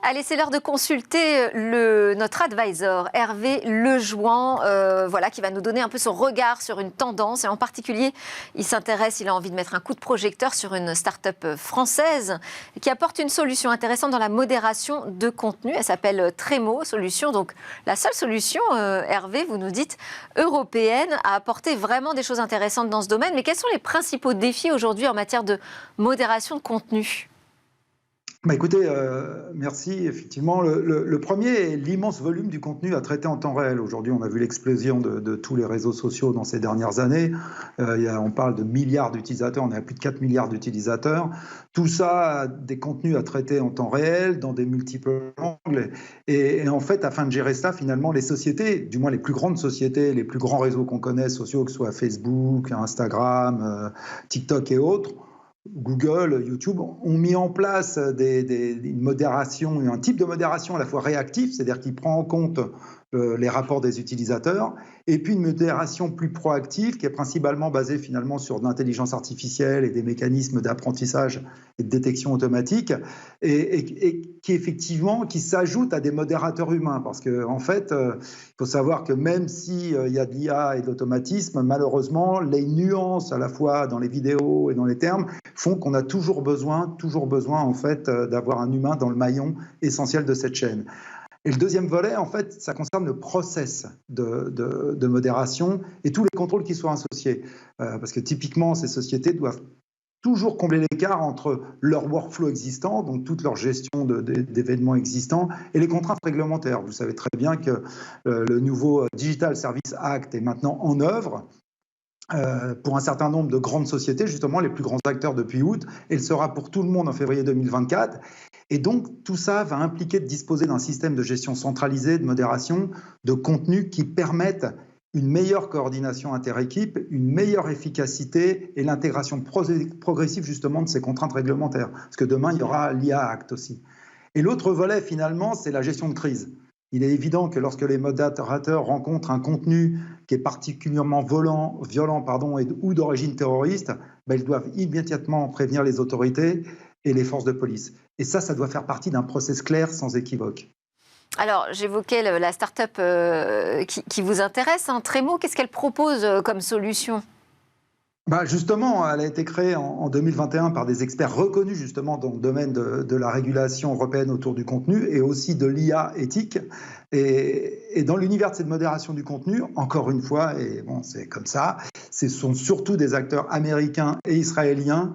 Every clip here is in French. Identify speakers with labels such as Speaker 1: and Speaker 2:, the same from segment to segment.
Speaker 1: Allez, c'est l'heure de consulter notre advisor, Hervé Lejouan, qui va nous donner un peu son regard sur une tendance. Et en particulier, il a envie de mettre un coup de projecteur sur une start-up française qui apporte une solution intéressante dans la modération de contenu. Elle s'appelle Tremo Solutions. Donc, la seule solution, Hervé, vous nous dites, européenne, à apporter vraiment des choses intéressantes dans ce domaine. Mais quels sont les principaux défis aujourd'hui en matière de modération de contenu ?
Speaker 2: Écoutez, merci. Effectivement, le premier est l'immense volume du contenu à traiter en temps réel. Aujourd'hui, on a vu l'explosion de tous les réseaux sociaux dans ces dernières années. On parle de milliards d'utilisateurs, on est à plus de 4 milliards d'utilisateurs. Tout ça, des contenus à traiter en temps réel, dans des multiples angles. Et en fait, afin de gérer ça, finalement, les sociétés, du moins les plus grandes sociétés, les plus grands réseaux qu'on connaît, sociaux, que ce soit Facebook, Instagram, TikTok et autres, Google, YouTube, ont mis en place une modération, un type de modération à la fois réactif, c'est-à-dire qui prend en compte les rapports des utilisateurs, et puis une modération plus proactive qui est principalement basée finalement sur de l'intelligence artificielle et des mécanismes d'apprentissage et de détection automatique, et qui effectivement qui s'ajoute à des modérateurs humains, parce qu'en fait, il faut savoir que même s'il y a de l'IA et de l'automatisme, malheureusement, les nuances à la fois dans les vidéos et dans les termes font qu'on a toujours besoin en fait d'avoir un humain dans le maillon essentiel de cette chaîne. Et le deuxième volet, en fait, ça concerne le process de modération et tous les contrôles qui soient associés. Parce que typiquement, ces sociétés doivent toujours combler l'écart entre leur workflow existant, donc toute leur gestion d'événements existants, et les contraintes réglementaires. Vous savez très bien que le nouveau Digital Services Act est maintenant en œuvre pour un certain nombre de grandes sociétés, justement les plus grands acteurs depuis août, et il sera pour tout le monde en février 2024. Et donc, tout ça va impliquer de disposer d'un système de gestion centralisé, de modération, de contenu qui permettent une meilleure coordination inter-équipe, une meilleure efficacité et l'intégration progressive justement de ces contraintes réglementaires. Parce que demain, il y aura l'IA Act aussi. Et l'autre volet, finalement, c'est la gestion de crise. Il est évident que lorsque les modérateurs rencontrent un contenu qui est particulièrement violent ou d'origine terroriste, ils doivent immédiatement prévenir les autorités et les forces de police. Et ça doit faire partie d'un process clair, sans équivoque.
Speaker 1: Alors, j'évoquais la start-up qui vous intéresse, Tremo. Qu'est-ce qu'elle propose comme solution ?
Speaker 2: Justement, elle a été créée en 2021 par des experts reconnus justement dans le domaine de la régulation européenne autour du contenu et aussi de l'IA éthique. Et dans l'univers de cette modération du contenu, encore une fois, et bon, c'est comme ça, ce sont surtout des acteurs américains et israéliens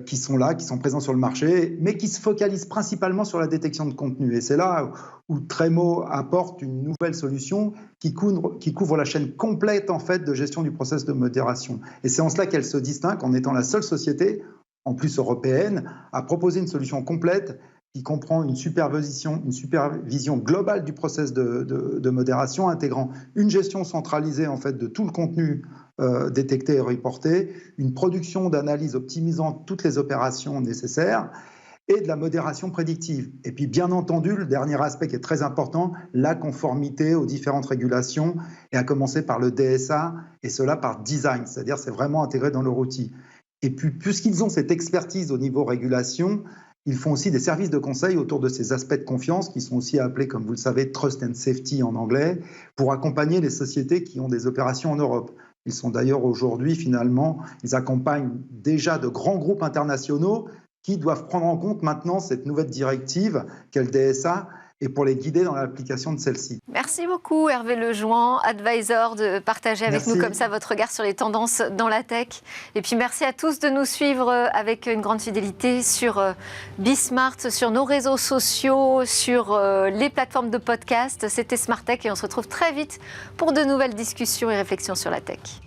Speaker 2: qui sont là, qui sont présents sur le marché, mais qui se focalisent principalement sur la détection de contenu. Et c'est là où Tremo apporte une nouvelle solution qui couvre la chaîne complète en fait, de gestion du process de modération. Et c'est en cela qu'elle se distingue en étant la seule société, en plus européenne, à proposer une solution complète qui comprend une supervision globale du process de modération, intégrant une gestion centralisée en fait, de tout le contenu détecté et reporté, une production d'analyse optimisant toutes les opérations nécessaires et de la modération prédictive. Et puis bien entendu, le dernier aspect qui est très important, la conformité aux différentes régulations, et à commencer par le DSA, et cela par design, c'est-à-dire c'est vraiment intégré dans leur outil. Et puis puisqu'ils ont cette expertise au niveau régulation, ils font aussi des services de conseil autour de ces aspects de confiance qui sont aussi appelés, comme vous le savez, Trust and Safety en anglais, pour accompagner les sociétés qui ont des opérations en Europe. Ils sont d'ailleurs aujourd'hui, finalement, ils accompagnent déjà de grands groupes internationaux qui doivent prendre en compte maintenant cette nouvelle directive qu'est le DSA et pour les guider dans l'application de celle-ci.
Speaker 1: Merci beaucoup Hervé Lejouan, advisor, de partager avec nous comme ça votre regard sur les tendances dans la tech. Et puis merci à tous de nous suivre avec une grande fidélité sur Bismart, sur nos réseaux sociaux, sur les plateformes de podcast. C'était Smart Tech et on se retrouve très vite pour de nouvelles discussions et réflexions sur la tech.